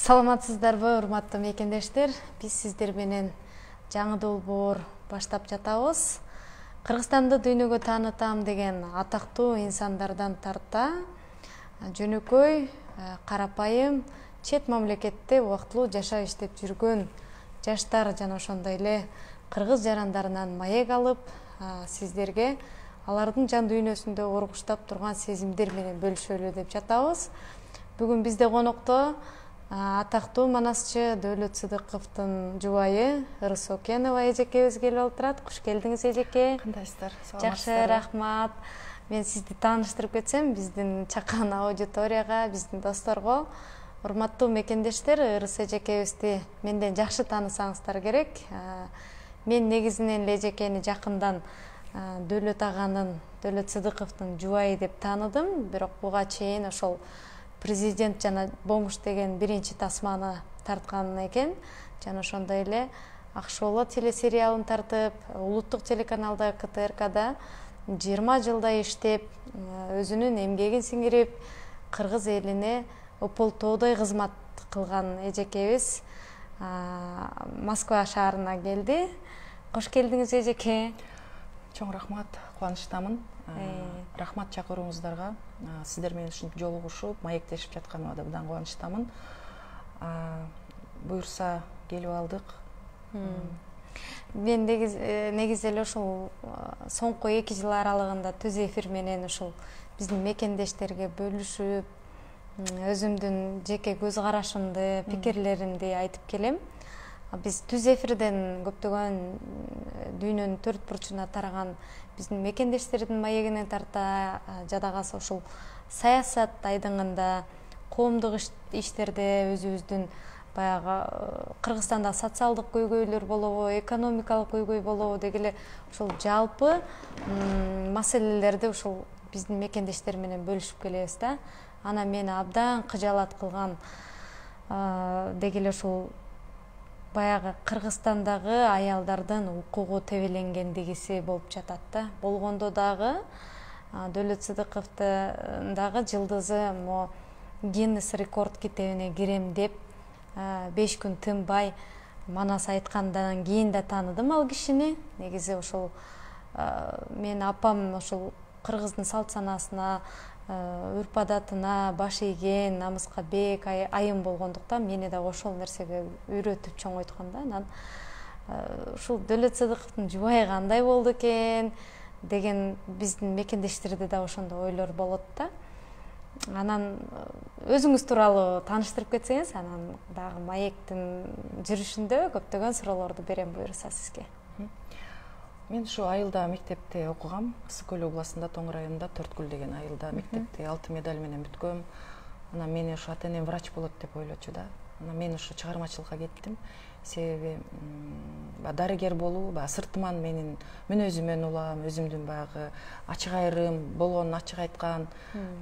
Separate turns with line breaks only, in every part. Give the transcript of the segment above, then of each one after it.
Саламатсыздарбы, урматтуу мекендештер. Биз сиздер менен жаңы долбоор баштап жатабыз. Кыргызстанды дүйнөгө таанытам деген атактуу инсандардан тарта жөнөкөй, карапайым, чет мамлекетте убактылуу жашап иштеп жүргөн жаштар жана ошондой эле кыргыз жарандарынан маек алып, сиздерге алардын жан дүйнөсүндө ургуштап турган сезимдер менен бөлүшөлү деп жатабыз. Бүгүн бизде конокто атактуу манасчы Дөөлөт Сыдыковдун жубайы Ырыс Окенова эжекебиз келип отурат. Куш келдиңиз, эжеке.
Кандайсыздар?
Жакшы, рахмат. Мен сизди тааныштырып кетсем, биздин чакан аудиторияга, биздин досторго, урматтуу мекендештер, Ырыс эжекебизди менден жакшы таанысаңыздар керек. Мен негизинен эле эжекени жакындан Дөөлөт аганын, Дөөлөт Сыдыковдун жубайы деп тааныдым, бирок буга чейин ошол президент жана Бомуш деген биринчи тасманы тарткан экен. Жана ошондой эле Акшооло телесериалын тартып, улуттук телеканалда КТРКда 20 жылдай иштеп, өзүнүн эмгегин сиңирип, кыргыз элине ополтоодой кызмат кылган эжекебиз Москва шаарына келди. Кош келдиңиз, эжеке.
Чоң рахмат, кубанычтамын. Рахмат чакырууңуздарга. Сиздер менен ушинтип жолугушуп, маектешип жатканыма да абдан кубанычтамын. Буюрса келип алдык.
Мен негизи эле ушул соңку 2 жыл аралыгында түз эфир менен ушул биздин мекендештерге бөлүшүп, өзүмдүн жеке көз карашымды, пикирлеримди айтып келем. Биз түз эфирден көптөгөн дүйнөнүн төрт бурчуна тараган биздин мекендештердин маегинен тарта жадагасы ушул саясат айдыңында, коомдук иштерде өзүбүздүн баягы Кыргызстанда социалдык көйгөйлөр болобу, экономикалык көйгөй болобу деги эле ушул жалпы маселелерди ушул биздин мекендештер менен бөлүшүп келебиз да. Ана мени абдан кыжаалат кылган деги эле ушул баягы Кыргызстандагы аялдардын укугу тебеленгендигиси болуп жатат да. Болгондо дагы Дөөлөт Сыдыковдун дагы жылдызы Гиннес рекорд китебине кирем деп 5 күн тынбай манас айткандан кийин да тааныдым ал кишини. Негизи ушул мен апам ушул кыргыздын салт санасына, үрп адатына баш ийген, намыска бек айым болгондуктан мени да ошол нерсеге үйрөтүп чоңойткон да. Анан ушул Дөөлөт Сыдыковдун жубайы кандай болду экен деген биздин мекендештерде да ошондой ойлор болот да. Анан өзүңүз тууралуу тааныштырып кетсеңиз, анан дагы маектин жүрүшүндө көптөгөн суроолорду берем буюрса сизге.
Мен ушу айылда мектепте окугам. Ысык Көл областында, Тоң районунда Төрткүл деген айылда мектепте 6 медаль менен бүткөм. Анан мени ушу ата-энем врач болот деп ойлочу да. Анан мен ушу чыгармачылыкка кеттим. Себеби дарыгер болуу сыртыман менин мүнөзүмөн улам, өзүмдүн баягы ачык айрым болгонун ачык айткан,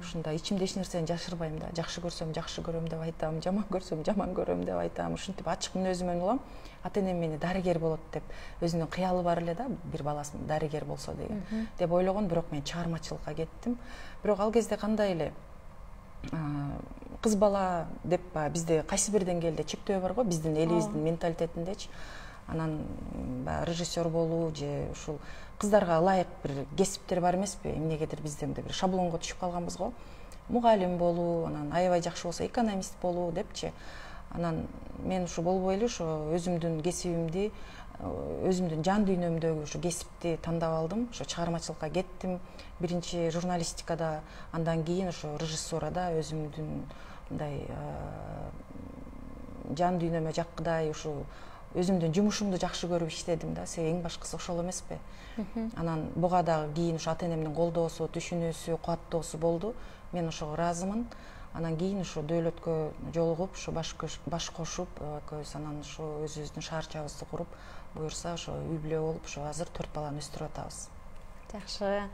ушундай ичимде эч нерсени жашырбайм да. Жакшы көрсөм жакшы көрөм деп айтам, жаман көрсөм жаман көрөм деп айтам. Ушинтип ачык мүнөзүмөн улам. Ата-энем мени дарыгер болот деп, өзүнүн кыялы бар эле да, бир баласы дарыгер болсо деген деп ойлогон, бирок мен чыгармачылыкка кеттим. Бирок ал кезде кандай эле кыз бала деп бизде кайсы бир деңгээлде чектөө бар го, биздин элибиздин менталитетиндечи. Анан режиссер болуу же ушул кыздарга ылайык бир кесиптер бар эмеспи? Эмнегедир бизден бир шаблонго түшүп калганбыз го. Мугалим болуу, анан аябай жакшы болсо экономист болуу депчи. Анан мен ушу болбой эле ушу өзүмдүн кесибимди, өзүмдүн жан дүйнөмдөгү ушу кесипти тандап алдым. Ушу чыгармачылыкка кеттим. Биринчи журналистикада, андан кийин ушу режиссурада өзүмдүн мындай жан дүйнөмө жаккыдай ушу өзүмдүн жумушумду жакшы көрүп иштедим да. Себеби эң башкысы ошол эмеспи? Анан буга дагы кийин ушу ата-энемдин колдоосу, түшүнүүсү, кубаттоосу болду. Мен ошого ыраазымын. Анан кийин ушу Дөөлөткө жолугуп, ушу баш кошуп, экөөбүз анан ушу өзүбүздүн шаарчабызды куруп, буюрса ошо үй бүлө болуп, ушу азыр 4 баланы өстүрүп атабыз.
Жакшы.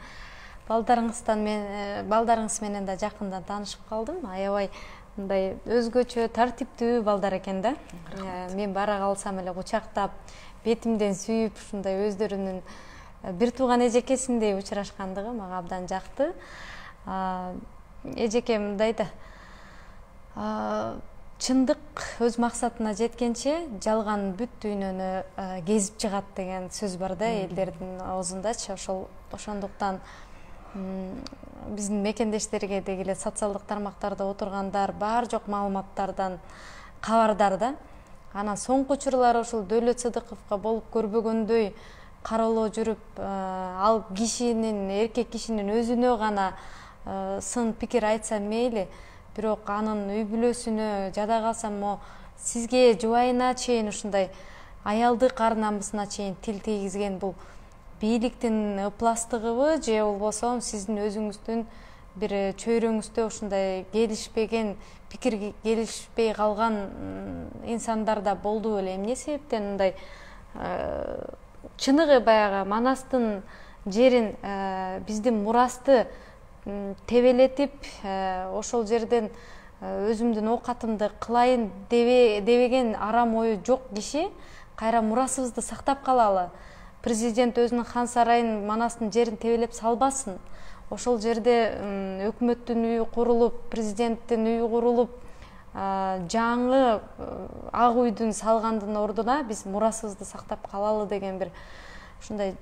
Балдарыңыз менен да жакындан таанышып калдым. Аябай мындай өзгөчө, тартиптүү балдар экен да. Мен бара калсам эле кучактап, бетимден сүйүп, ушундай өздөрүнүн бир тууган эжекесиндей учурашкандыгы мага абдан жакты. Эжеке мындай да чындык өз максатына жеткенче жалган бүт дүйнөнү кезип чыгат деген сөз бар да элдердин оозундачы. Ошондуктан биздин мекендештерге дегиле социалдык тармактарда отургандар баар жок маалыматтардан кабардар да. Анан соңку учурлары ушул Дөөлөт Сыдыковго болуп көрбөгөндөй кароолоо жүрүп, ал кишинин, эркек кишинин өзүнө гана сын пикир айтса мейли, бирок анын үй бүлөсүнө жада калса сизге жубайына чейин ушундай аялдык ар намысына чейин тил тийгизген бул бийликтин ыпластыгыбы же болбосо сиздин өзүңүздүн бир чөйрөңүздө ушундай келишпеген, пикир келишпей калган инсандар да болду беле? Эмне себептен мындай чыныгы баягы Манастын жерин, биздин мурасты тебелетип, ошол жерден өзүмдүн оокатымды кылайын дебеген арам ою жок киши кайра мурасыбызды сактап калалы. Президент өзүнүн хан сарайын, Манастын жерин тебелеп салбасын. Ошол жерде өкмөттүн үйү курулуп, президенттин үйү курулуп, жаңы ак үйдүн салгандын ордуна биз мурасыбызды сактап калалы деген бир ушундай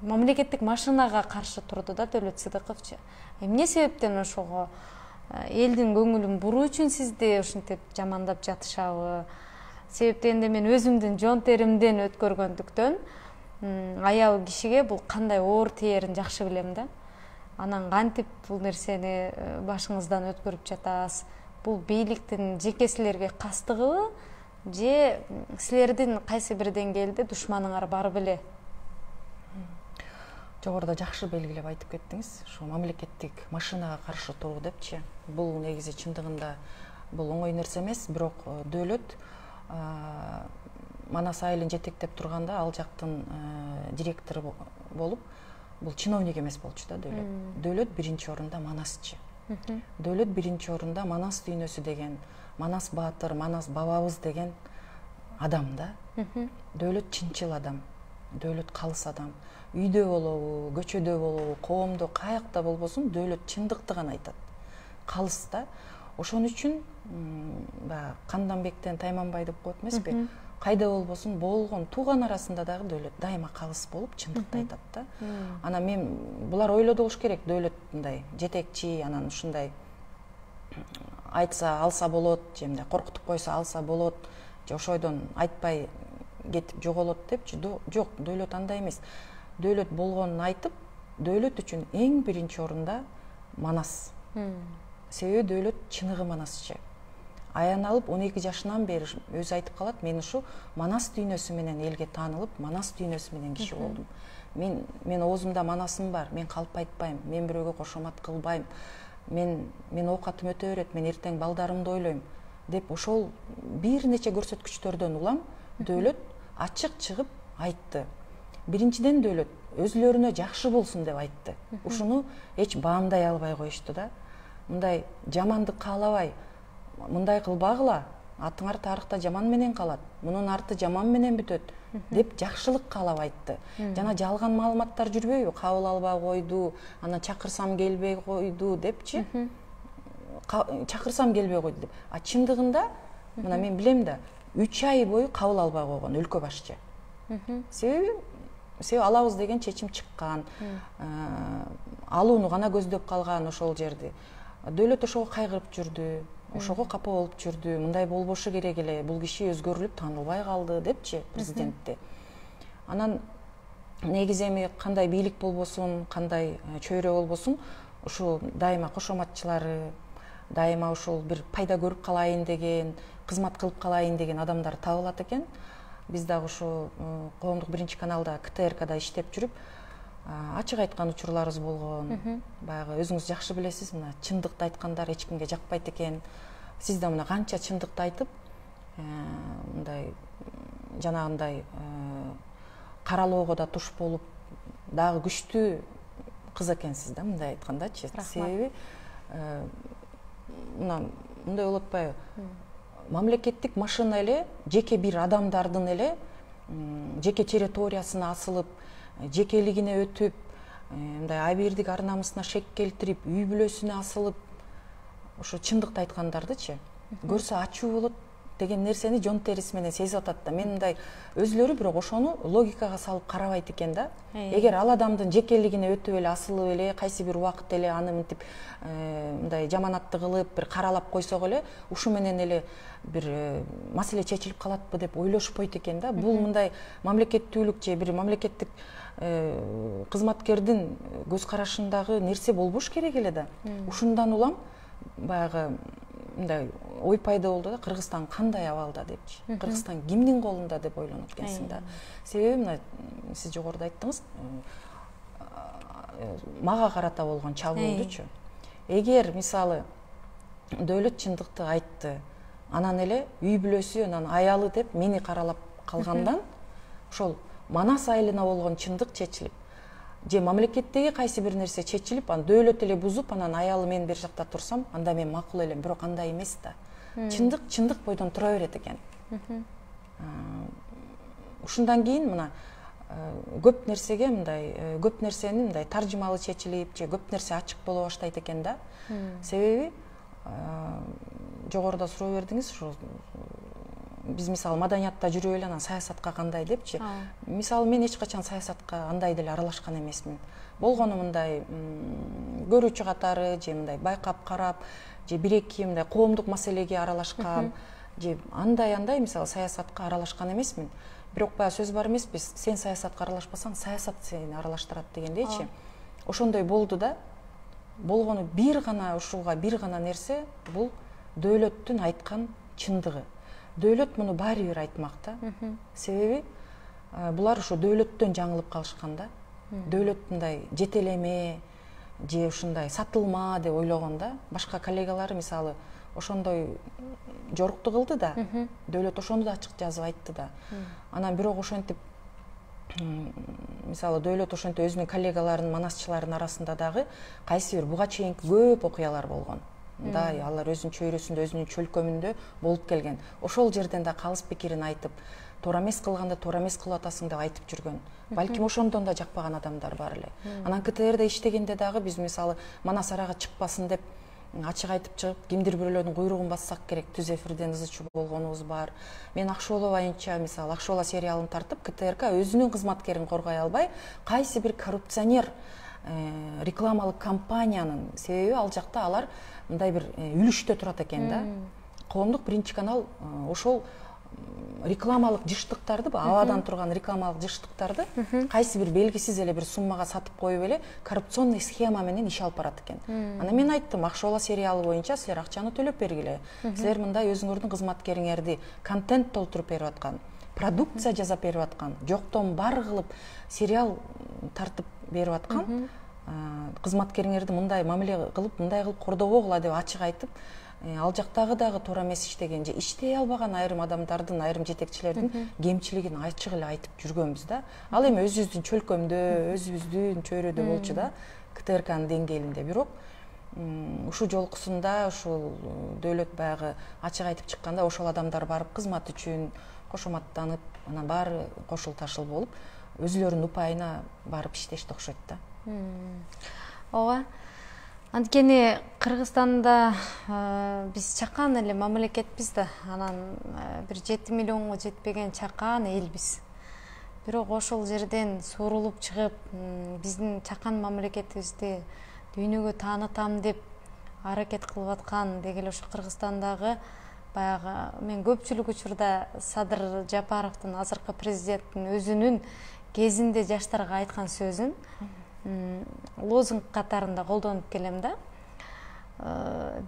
мамлекеттик машинага каршы турду да Дөөлөт Сыдыковчу. Эмне себептен ошого элдин көңүлүн буруу үчүн сизди ушинтип жамандап жатышабы? Себептен мен өзүмдүн жон теримден өткөргөндүктөн аял кишиге бул кандай оор тиерин жакшы билем да. Анан кантип бул нерсени башыңыздан өткөрүп жатасыз? Бул бийликтин жеке силерге кастыгыбы же силердин кайсы бир деңгээлде душманыңар бар беле?
Жогоруда жакшы белгилеп айтып кеттиңиз. Ушу мамлекеттик машинага каршы туруу депчи. Бул негизи чындыгында бул оңой нерсе эмес, бирок Дөөлөт Манас айылын жетектеп турганда ал жактын директору болуп, бул чиновник эмес болчу да Дөөлөт. Дөөлөт биринчи орунда Манасчы. Дөөлөт биринчи орунда Манас дүйнөсү деген, Манас баатыр, Манас бабабыз деген адам да. Дөөлөт чынчыл адам, Дөөлөт калыс адам. Үйдө болобу, көчөдө болобу, коомдо каякта болбосун Дөөлөт чындыкты гана айтат. Калыс да. Ошон үчүн Канданбектен Тайманбай деп коет эмеспи? Кайда болбосун болгон тууган арасында дагы Дөөлөт дайыма калыс болуп чындыкты айтат да. Анан мен булар ойлоду болуш керек, Дөөлөт мындай жетекчи, анан ушундай айтса алса болот, же мындай коркутуп койсо алса болот, же ошойдон айтпай кетип жоголот депчи. Жок, Дөөлөт андай эмес. Дөөлөт болгонун айтып, Дөөлөт үчүн эң биринчи орунда Манас. Себеби Дөөлөт чыныгы Манасчы. Аян алып 12 жашынан бери өзү айтып калат, мен ушу Манас дүйнөсү менен элге таанылып, Манас дүйнөсү менен киши болдум. Мен оозумда Манасым бар, мен калп айтпайм, мен бирөөгө кошомат кылбайм, мен оокатым өтө берет, мен эртең балдарымды ойлойм деп ошол бир нече көрсөткүчтөрдөн улам Дөөлөт ачык чыгып айтты. Биринчиден Дөөлөт өзүлөрүнө жакшы болсун деп айтты. Ушуну эч баамдай албай коюшту да. Мындай жамандык каалабай, мындай кылбагыла, атыңар тарыхта жаман менен калат, мунун арты жаман менен бүтөт деп жакшылык каалап айтты. Жана жалган маалыматтар жүрбөйбү? Кабыл албай койду, анан чакырсам келбей койду депчи. Чакырсам келбей койду деп. А чындыгында мына мен билем да, 3 ай бою кабыл албай койгон өлкө башчы. Себеби алабыз деген чечим чыккан. Алууну гана көздөп калган ошол жерди. Дөөлөт ошого кайгырып жүрдү, ошого капа болуп жүрдү. Мындай болбошу керек эле, бул киши өзгөрүлүп таанылбай калды депчи президентти. Анан негизи эми кандай бийлик болбосун, кандай чөйрө болбосун, ушу дайыма кошоматчылары, дайыма ушул бир пайда көрүп калайын деген, кызмат кылып калайын деген адамдар табылат экен. Биз дагы ушу коомдук биринчи каналда КТРКда иштеп жүрүп, ачык айткан учурларыбыз болгон. Баягы өзүңүз жакшы билесиз, мына чындыкты айткандар эч кимге жакпайт экен. Сиз да мына канча чындыкты айтып, мындай жанагындай каралоого да туш болуп, дагы күчтүү кыз экенсиз да, мындай айткандачы. Себеби мындай болуп атпайбы? Мамлекеттик машина эле жеке бир адамдардын эле жеке территориясына асылып, жекелигине өтүп, мындай абийирдик ар намысына шек келтирип, үй бүлөсүнө асылып, ошо чындыкты айткандардычы көрсө ачуу болот деген нерсени жон териси менен сезип атат да. Мен мындай өзлөрү бирок ошону логикага салып карабайт экен да. Эгер ал адамдын жекелигине өтүп эле асылып эле кайсы бир убакыт эле аны мынтип мындай жаманатты кылып бир каралап койсок эле ушу менен эле бир маселе чечилип калатпы деп ойлошпойт экен да. Бул мындай мамлекеттүүлүк же бир мамлекеттик кызматкердин көз карашындагы нерсе болбош керек эле да. Ушундан улам баягы мындай ой пайда болду да, Кыргызстан кандай абалда депчи. Кыргызстан кимдин колунда деп ойлонот экенсиң да. Себеби мына сиз жогоруда айттыңыз, мага карата болгон чабуулдучу. Эгер мисалы дөөлөт чындыкты айтты, анан эле үй бүлөсү, анан аялы деп мени каралап калгандан ошол Манас айылына болгон чындык чечилип, же мамлекеттеги кайсы бир нерсе чечилип, анан дөөлөт эле бузуп, анан аялы мен бир жакта турсам, анда мен макул элем, бирок андай эмес да. Чындык бойдон тура берет экен. Ушундан кийин мына көп нерсеге мындай көп нерсени мындай таржымалы чечилип, же көп нерсе ачык боло баштайт экен да. Себеби жогоруда суроо бердиңиз, ушу биз мисалы маданиятта жүрүп эле анан саясатка кандай депчи. Мисалы мен эч качан саясатка андай деле аралашкан эмесмин. Болгону мындай көрүүчү катары, же мындай байкап карап, же бир-эки мындай коомдук маселеге аралашкам, же андай мисалы саясатка аралашкан эмесмин. Бирок баягы сөз бар эмеспи, сен саясатка аралашпасаң, саясат сени аралаштырат дегендейчи. Ошондой болду да. Болгону бир гана ушуга бир гана нерсе, бул дөөлөттүн айткан чындыгы. Дөөлөт муну баары бир айтмак да. Себеби булар ушу дөөлөттөн жаңылып калышкан да. Дөөлөт мындай жетелеме же ушундай сатылма деп ойлогон да. Башка коллегалары мисалы ошондой жорукту кылды да. Дөөлөт ошону да ачык жазып айтты да. Анан бирок ошентип мисалы дөөлөт ошентип өзүнүн коллегаларынын, манасчыларынын арасында дагы кайсы бир буга чейинки көп окуялар болгон. Да, алар өзүнүн чөйрөсүндө, өзүнүн чөлкөмүндө болуп келген. Ошол жерден да калыс пикирин айтып, туура эмес кылганда туура эмес кылып атасың деп айтып жүргөн. Балким ошондон да жакпаган адамдар бар эле. Анан КТРде иштегенде дагы биз мисалы Манас арага чыкпасын деп ачык айтып чыгып, кимдир бирөөлөрдүн куйругун бассак керек, түз эфирден ызычуу болгонубуз бар. Мен Акшооло байынча мисалы Акшооло сериалын тартып, КТРК өзүнүн кызматкерин коргой албай, кайсы бир коррупционер рекламалык компаниянын себеби ал жакта алар мындай бир үлүштө турат экен да. Коомдук биринчи канал ошол рекламалык жыштыктарды, абадан турган рекламалык жыштыктарды кайсы бир белгисиз эле бир суммага сатып коюп эле коррупционный схема менен иш алып барат экен. Анан мен айттым, Акшооло сериалы боюнча силер акчаны төлөп бергиле. Силер мындай өзүңөрдүн кызматкериңерди контент толтуруп берип аткан, продукция жасап берип аткан, жоктон бар кылып сериал тартып берип аткан кызматкериңерди мындай мамиле кылып, мындай кылып кордобогула деп ачык айтып, ал жактагы дагы туура эмес иштеген же иштей албаган айрым адамдардын, айрым жетекчилердин кемчилигин ачык эле айтып жүргөнбүз да. Ал эми өзүбүздүн чөлкөмдө, өзүбүздүн чөйрөдө болчу да, КТРКнын деңгээлинде. Бирок ушул жолкусунда ушул дөөлөт баягы ачык айтып чыкканда, ошол адамдар барып кызмат үчүн кошоматтанып, анан баары кошул ташыл болуп, өзүлөрүнүн упайына барып иштешти окшойт да.
Ооба. Анткени Кыргызстанда биз чакан эле мамлекетпиз да, анан бир 7 миллионго жетпеген чакан элбиз. Бирок ошол жерден суурулуп чыгып, биздин чакан мамлекетибизди дүйнөгө таанытам деп аракет кылып аткан дегеле ошо Кыргызстандагы баягы мен көпчүлүк учурда Садыр Жапаровдун, азыркы президенттин өзүнүн кезинде жаштарга айткан сөзүн лозунг катарында колдонуп келем да.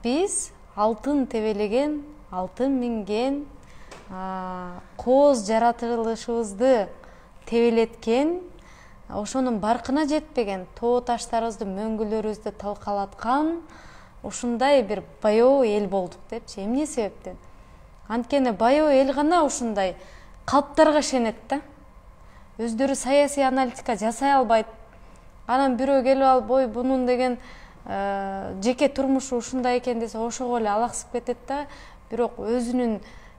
Биз алтын тебелеген, алтын минген, кооз жаратылышыбызды тебелеткен, ошонун баркына жетпеген тоо таштарыбызды, мөңгүлөрүбүздү талкалаткан ушундай бир баяу эл болдук депчи. Эмне себептен? Анткени баяу эл гана ушундай калптарга ишенет да. Өздөрү саясий аналитика жасай албайт. Анан бирөө келип алып, ой бунун деген жеке турмушу ушундай экен десе, ошого эле алаксып кетет да. Бирок өзүнүн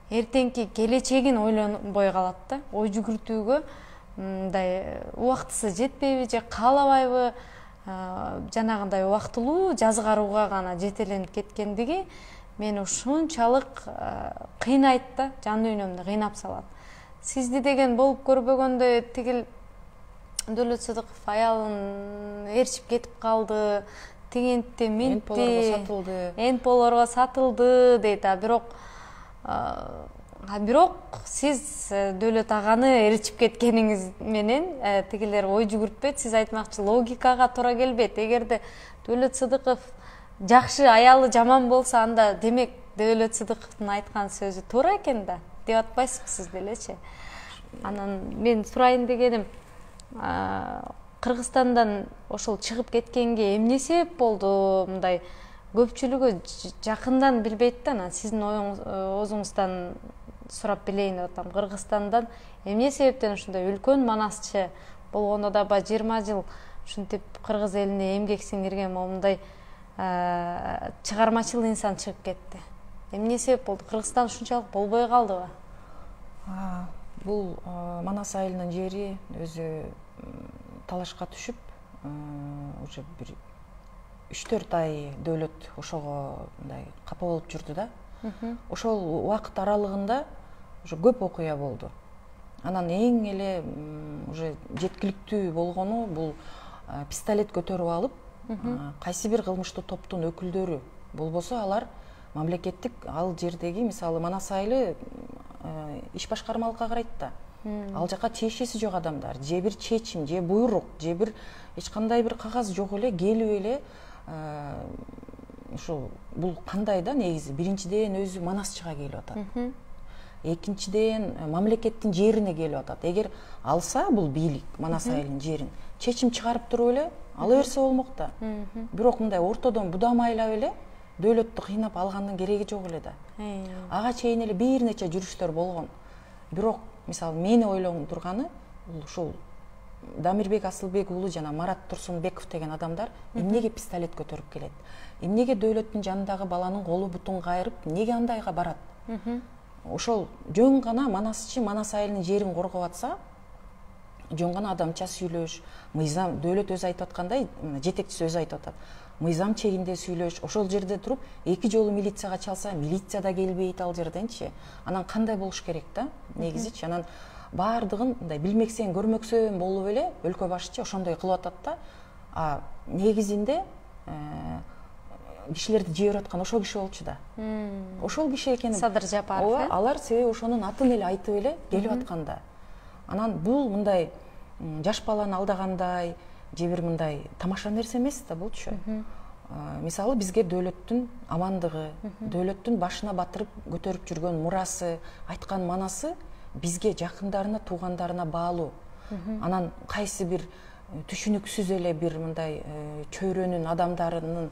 эртеңки келечегин ойлонбой калат да. Ой жүгүртүүгө мындай убактысы жетпейби же каалабайбы, жанагындай убактылуу жазгарууга гана жетеленип кеткендиги мени ушунчалык кыйнайт да, жан дүйнөмдү кыйнап салат. Сизди деген болуп көрбөгөндө тигил Дөөлөт Сыдыков аялын ээрчип кетип калды, тигинтти минтти, энполорго сатылды дейт. Бирок сиз Дөөлөт аганы ээрчип кеткениңиз менен тигилер ой жүгүртпөйт, сиз айтмакчы логикага туура келбейт. Эгерде Дөөлөт Сыдыков жакшы, аялы жаман болсо, анда демек Дөөлөт Сыдыковдун айткан сөзү туура экен да, деп атпайсызбы сиз делечи? Анан мен сурайын дегеним, Кыргызстандан ошол чыгып кеткенге эмне себеп болду? Мындай көпчүлүгү жакындан билбейт да, анан сиздин оозуңуздан сурап билейин деп атам. Кыргызстандан эмне себептен ушундай үлкөн манасчы болгондо да 20 жыл ушинтип кыргыз элине эмгек сиңирген момундай чыгармачыл инсан чыгып кетти. Эмне себеп болду? Кыргызстан ушунчалык болбой калдыбы?
Бул Манас айылынын жери өзү талашка түшүп, уже бир 3-4 ай Дөөлөт ошого мындай капа болуп жүрдү да. Ошол убакыт аралыгында уже көп окуя болду. Анан эң эле уже жеткиликтүү болгону бул пистолет көтөрүп алып, кайсы бир кылмыштуу топтун өкүлдөрү болбосо алар мамлекеттик ал жердеги, мисалы Манас айылы иш башкармалыкка карайт да. Ал жака тиешеси жок адамдар, же бир чечим, же буйрук, же бир эч кандай бир кагаз жок эле келип эле ушул бул кандай да негизи? Биринчиден өзү Манасчыга келип атат. Экинчиден мамлекеттин жерине келип атат. Эгер алса бул бийлик Манас айылынын жерин чечим чыгарып туруп эле ала берсе болмок да. Бирок мындай ортодон будамайлап эле Дөөлөттү кыйнап алгандын кереги жок эле да. Ага чейин эле бир нече жүрүштөр болгон. Бирок мисалы мени ойлондурганы ушул Дамирбек Асылбек уулу жана Марат Турсунбеков деген адамдар эмнеге пистолет көтөрүп келет? Эмнеге Дөөлөттүн жанындагы баланын колу бутун кайрып, неге андайга барат? Ошол жөн гана Манасчы Манас айылынын жерин коргоп атса, жөн гана адамча сүйлөш, мыйзам, Дөөлөт өзү айтып аткандай, жетекчиси өзү айтып атат. Мыйзам чегинде сүйлөш, ошол жерде туруп, эки жолу милицияга чалса, милиция да келбейт ал жерденчи. Анан кандай болуш керек да, негизичи. Анан баардыгын мындай билмексен, көрмөксөн болуп эле өлкө башчы ошондой кылып атат да. Негизинде кишилерди жиберип аткан ошол киши болчу да. Ошол киши экени.
Садыр Жапаров.
Алар себеби ошонун атын эле айтып эле келип атканда. Анан бул мындай жаш баланы алдагандай, же бир мындай тамаша нерсе эмес да булчу. Мисалы бизге Дөөлөттүн амандыгы, Дөөлөттүн башына батырып көтөрүп жүргөн мурасы, айткан манасы бизге жакындарына, туугандарына баалуу. Анан кайсы бир түшүнүксүз эле бир мындай чөйрөнүн адамдарынын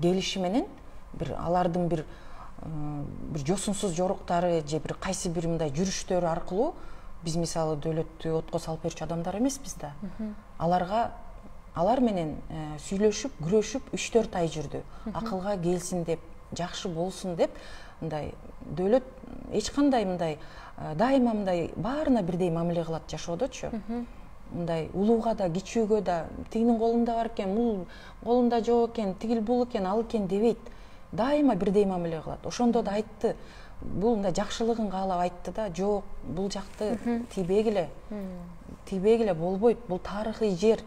келиши менен бир алардын бир жосунсуз жоруктары же бир кайсы бир мындай жүрүштөрү аркылуу биз мисалы Дөөлөттү отко салып берчү адамдар эмеспиз да. Алар менен сүйлөшүп, күрөшүп 3-4 ай жүрдү. Акылга келсин деп, жакшы болсун деп, мындай Дөөлөт эч кандай мындай дайыма мындай баарына бирдей мамиле кылат жашоодочу. Мындай улууга да, кичүүгө да, тигинин колунда бар экен, бул колунда жок экен, тигил бул экен, ал экен дебейт. Дайыма бирдей мамиле кылат. Ошондо да айтты, бул мындай жакшылыгын каалап айтты да, жок, бул жакты тийбегиле болбойт, бул тарыхый жер.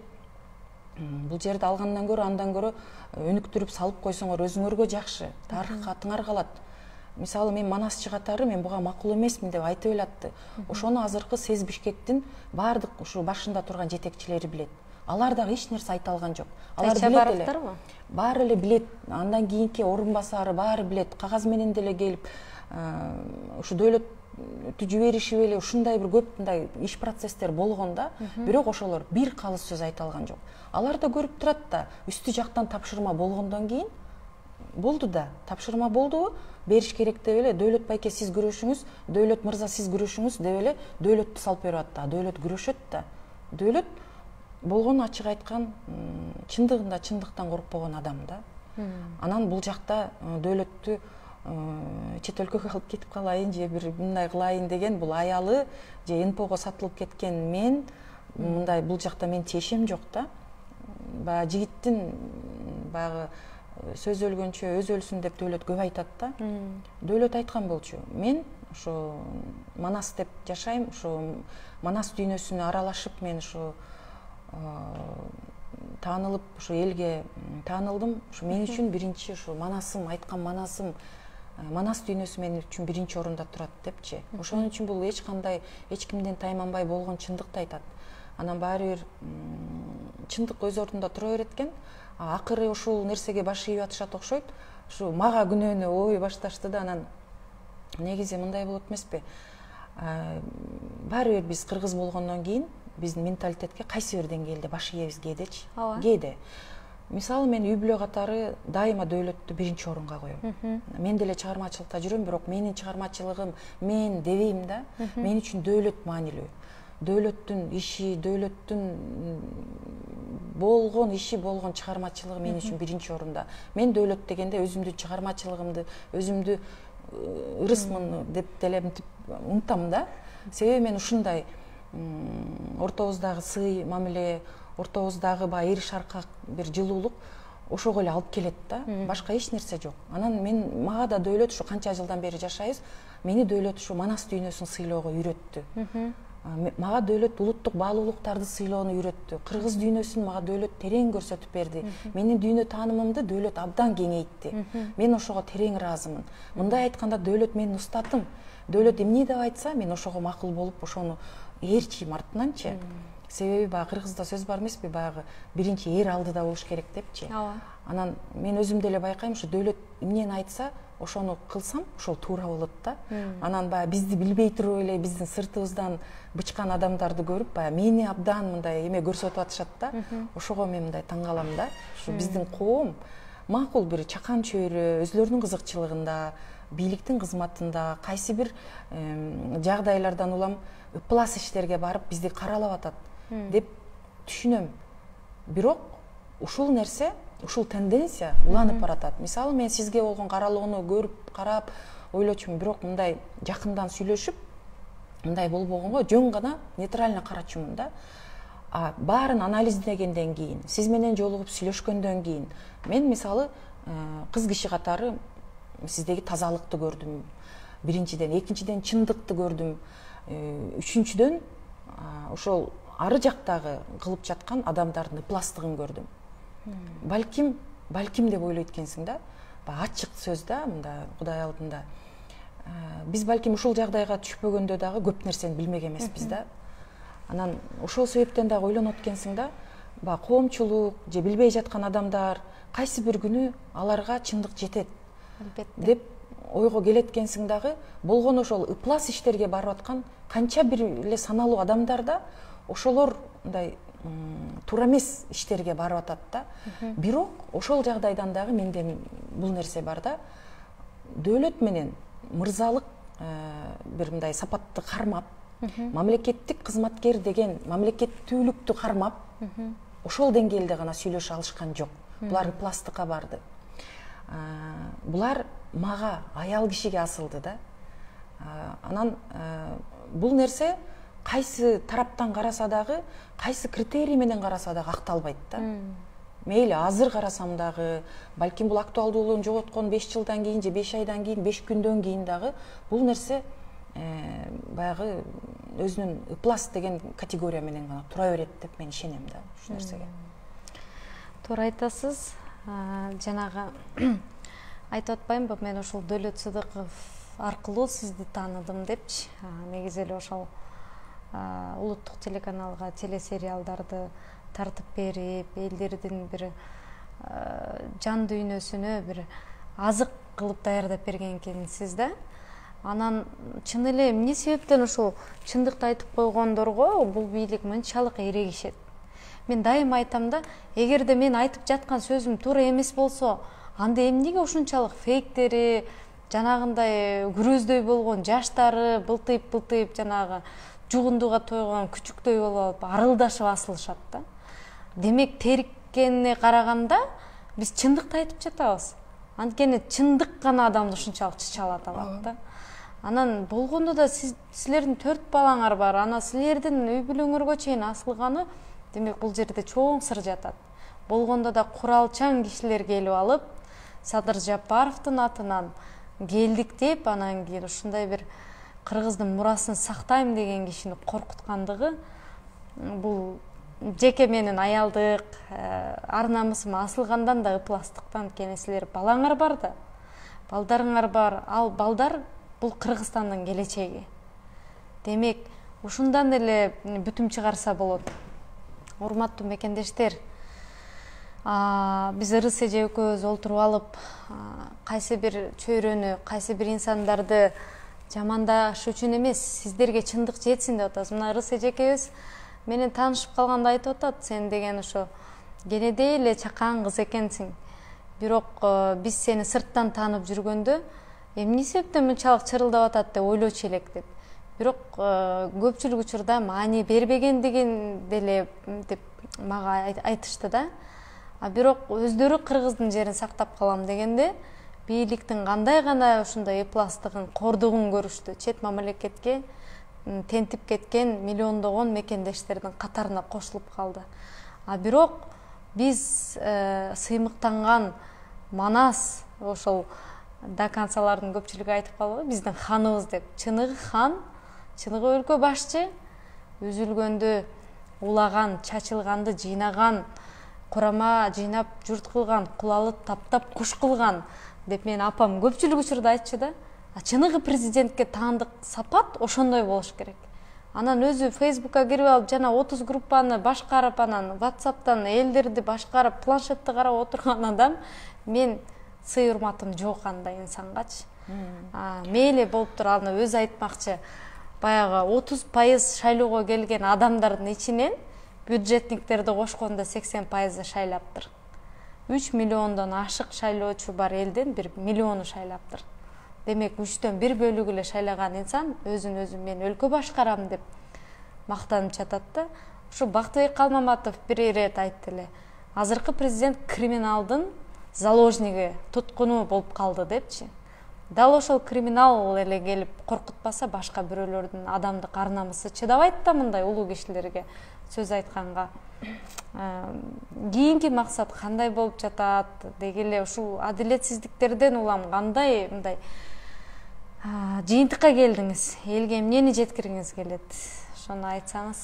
Бул жерди алгандан көрө, андан көрө өнүктүрүп салып койсоңор өзүңөргө жакшы, тарыхка атыңар калат. Мисалы мен Манасчы катары мен буга макул эмесмин деп айтып эле атты. Ошону азыркы СЭС Бишкектин баардык ушу башында турган жетекчилери билет. Алар дагы эч нерсе айта алган жок. Алар билет эле. Баары эле билет. Андан кийинки орун басары баары билет. Кагаз менен деле келип, ушу Дөөлөттү жиберишип эле ушундай бир көп мындай иш процесстер болгон да. Бирок ошолор бир калыс сөз айта алган жок. Алар да көрүп турат да, үстү жактан тапшырма болгондон кийин болду да, тапшырма болдубу? Бериш керек деп эле Дөөлөт байке сиз күрөшүңүз, Дөөлөт мырза сиз күрөшүңүз деп эле Дөөлөттү салып берип атты. Дөөлөт күрөшөт да. Дөөлөт болгону ачык айткан, чындыгында чындыктан коркпогон адам да. Анан бул жакта Дөөлөттү чет өлкөгө алып кетип калайын же бир мындай кылайын деген бул аялы же НПОго сатылып кеткен мен мындай бул жакта мен тиешем жок да. баягы жигиттин баягы сөз өлгөнчө өз өлсүн деп Дөөлөт көп айтат да. Дөөлөт айткан болчу. Мен ошо Манас деп жашайм, ошо Манас дүйнөсүнө аралашып мен ошо таанылып, ошо элге таанылдым. Ошо мен үчүн биринчи ошо Манасым, айткан Манасым, Манас дүйнөсү мен үчүн биринчи орунда турат депчи. Ошон үчүн бул эч кандай эч кимден тайманбай болгон чындыкты айтат. Анан баары бир чындык өз ордунда тура берет экен. Акыры ушул нерсеге баш ийип атышат окшойт. Ушу мага күнөөнү ой башташты да, анан негизи мындай болот эмеспи? Баары бир биз кыргыз болгондон кийин биздин менталитетке кайсы бир деңгээлде баш ийебиз кээдечи. Кээде. Мисалы мен үй бүлө катары дайыма Дөөлөттү биринчи орунга коем. Мен деле чыгармачылыкта жүрөм, бирок менин чыгармачылыгым мен дебейм да. Мен үчүн Дөөлөт маанилүү. Дөөлөттүн иши, Дөөлөттүн болгон иши, болгон чыгармачылыгы мен үчүн биринчи орунда. Мен Дөөлөт дегенде өзүмдүн чыгармачылыгымды, өзүмдү ырысмын деп деле унутам да. Себеби мен ушундай ортобуздагы сый мамиле, ортобуздагы баягы эр шаркак бир жылуулук ошого эле алып келет да. Башка эч нерсе жок. Анан мага да Дөөлөт ушу канча жылдан бери жашайбыз, мени Дөөлөт ушу Манас дүйнөсүн сыйлоого үйрөттү. Мага Дөөлөт улуттук баалуулуктарды сыйлоону үйрөттү. Кыргыз дүйнөсүн мага Дөөлөт терең көрсөтүп берди. Менин дүйнө таанымымды Дөөлөт абдан кеңейтти. Мен ошого терең ыраазымын. Мындай айтканда Дөөлөт менин устатым. Дөөлөт эмне деп айтса, мен ошого макул болуп ошону ээрчийм артынанчы. Себеби баягы кыргызда сөз бар эмеспи, баягы биринчи эр алдыда болуш керек депчи. Анан мен өзүм деле байкайм, ушу Дөөлөт эмнени айтса, ошону кылсам, ошол туура болот да. Анан баягы бизди билбей туруп эле биздин сыртыбыздан бычкан адамдарды көрүп, баягы мени абдан мындай эме көрсөтүп атышат да. Ошого мен мындай таң калам да. Ушу биздин коом макул бир чакан чөйрө, өзүлөрүнүн кызыкчылыгында, бийликтин кызматында, кайсы бир жагдайлардан улам ыплас иштерге барып бизди каралап атат деп түшүнөм. Бирок ушул нерсе, ушул тенденция уланып баратат. Мисалы мен сизге болгон каралоону көрүп, карап ойлочумун, бирок мындай жакындан сүйлөшүп, мындай болбогонго жөн гана нейтрально карачумун да. Баарын анализдегенден кийин, сиз менен жолугуп сүйлөшкөндөн кийин, мен мисалы кыз киши катары сиздеги тазалыкты көрдүм. Биринчиден, экинчиден чындыкты көрдүм. Үчүнчүдөн ошол ары жактагы кылып жаткан адамдардын ыпластыгын көрдүм. Балким деп ойлойт экенсиң да. Ачык сөз да, мында Кудай алдында. Биз балким ушул жагдайга түшпөгөндө дагы көп нерсени билмек эмеспиз да. Анан ошол себептен дагы ойлонот экенсиң да, коомчулук же билбей жаткан адамдар кайсы бир күнү аларга чындык жетет деп ойго келет экенсиң дагы. Болгон ошол ыплас иштерге барып аткан канча бир эле саналуу адамдар да ошолор мындай туура эмес иштерге барып атат да. Бирок ошол жагдайдан дагы менде бул нерсе бар да. Дөөлөт менен мырзалык бир мындай сапатты кармап, мамлекеттик кызматкер деген мамлекеттүүлүктү кармап, ошол деңгээлде гана сүйлөшө алышкан жок. Булар ыпластыкка барды. Булар мага аял кишиге асылды да. Анан бул нерсе кайсы тараптан караса дагы, кайсы критерий менен караса дагы акталбайт да. Мейли азыр карасам дагы, балким бул актуалдуулугун жоготкон 5 жылдан кийин же 5 айдан кийин, 5 күндөн кийин дагы бул нерсе баягы өзүнүн ыплас деген категория менен гана тура берет деп мен ишенем да ушул нерсеге.
Туура айтасыз. Жанагы айтып атпаймынбы, мен ошол Дөөлөт Сыдыков аркылуу сизди тааныдым депчи. Негизи эле ошол улуттук телеканалга телесериалдарды тартып берип, элдердин бир жан дүйнөсүнө бир азык кылып даярдап берген экенсиз да. Анан чын эле эмне себептен ошол чындыкты айтып койгондорго бул бийлик мынчалык эрегишет? Мен дайыма айтам да, эгерде мен айтып жаткан сөзүм туура эмес болсо, анда эмнеге ушунчалык фейктери, жанагындай күрөздөй болгон жаштары былтыйып жанагы жугундуга тойгон күчүктөй болуп арылдашып асылышат да. Демек териккенине караганда биз чындыкты айтып жатабыз. Анткени чындык гана адамды ушунчалык чычалата алат да. Анан болгондо да силердин 4 балаңар бар. Ана силердин үй бүлөңөргө чейин асылганы, демек бул жерде чоң сыр жатат. болгондо да куралчан кишилер келип алып Садыр Жапаровдун атынан келдик деп, анан кийин ушундай бир кыргыздын мурасын сактайм деген кишини коркуткандыгы, бул жеке менин аялдык ар намысым асылгандан да ыпластыктан экен. Силер балаңар бар да, балдарыңар бар, ал балдар бул Кыргызстандын келечеги. Демек, ушундан эле бүтүм чыгарса болот. Урматтуу мекендештер, биз ырыс эже экөөбүз олтуруп алып, кайсы бир чөйрөнү, кайсы бир инсандарды жамандаш үчүн эмес, сиздерге чындык жетсин деп атабыз. Мына ырыс эжекебиз менен таанышып калганда айтып атат, сен деген ошо кенедей эле чакан кыз экенсиң. Бирок биз сени сырттан таанып жүргөндө эмне себептен мынчалык чырылдап атат деп ойлочу элек деп. Бирок көпчүлүк учурда маани бербегендигин деле деп мага айтышты да. Бирок өздөрү Кыргыздын жерин сактап калам дегенде бийликтин кандай гана ушундай эпластыгын, кордугун көрүштү. Чет мамлекетке тентип кеткен миллиондогон мекендештердин катарына кошулуп калды. Бирок биз сыймыктанган Манас, ошол дакансалардын көпчүлүгү айтып калды, биздин ханыбыз деп. Чыныгы хан, чыныгы өлкө башчы, үзүлгөндө улаган, чачылганды жыйнаган, курама жыйнап журт кылган, кулалы таптап куш кылган деп мен апам көпчүлүк учурда айтчу да. Чыныгы президентке таандык сапат ошондой болуш керек. Анан өзү Фейсбукка кирип алып, жана 30 группаны башкарып, анан WhatsApp'тан элдерди башкарып, планшетти карап отурган адам, мен сый урматым жок андай инсангачы. Мейли болуп тур, аны өзү айтмакчы. Баягы 30% шайлоого келген адамдардын ичинен бюджетниктерди кошкондо 80% шайлаптыр. 3 миллиондон ашык шайлоочу бар элден 1 миллиону шайлаптыр. Демек, 3төн 1 бөлүгү эле шайлаган инсан өзүн өзү мен өлкө башкарам деп мактанып жатат да. Ушу Бактыбек Калмаматов бир ирет айтты эле. Азыркы президент криминалдын заложниги, туткуну болуп калды депчи. Дал ошол криминал эле келип коркутпаса, башка бирөөлөрдүн адамдык ар намысы чыдабайт да мындай улуу кишилерге сөз айтканга. Кийинки максат кандай болуп жатат деги эле ушул адилетсиздиктерден улам кандай мындай жыйынтыкка келдиңиз, элге эмнени жеткиргиңиз келет, ошону айтсаңыз.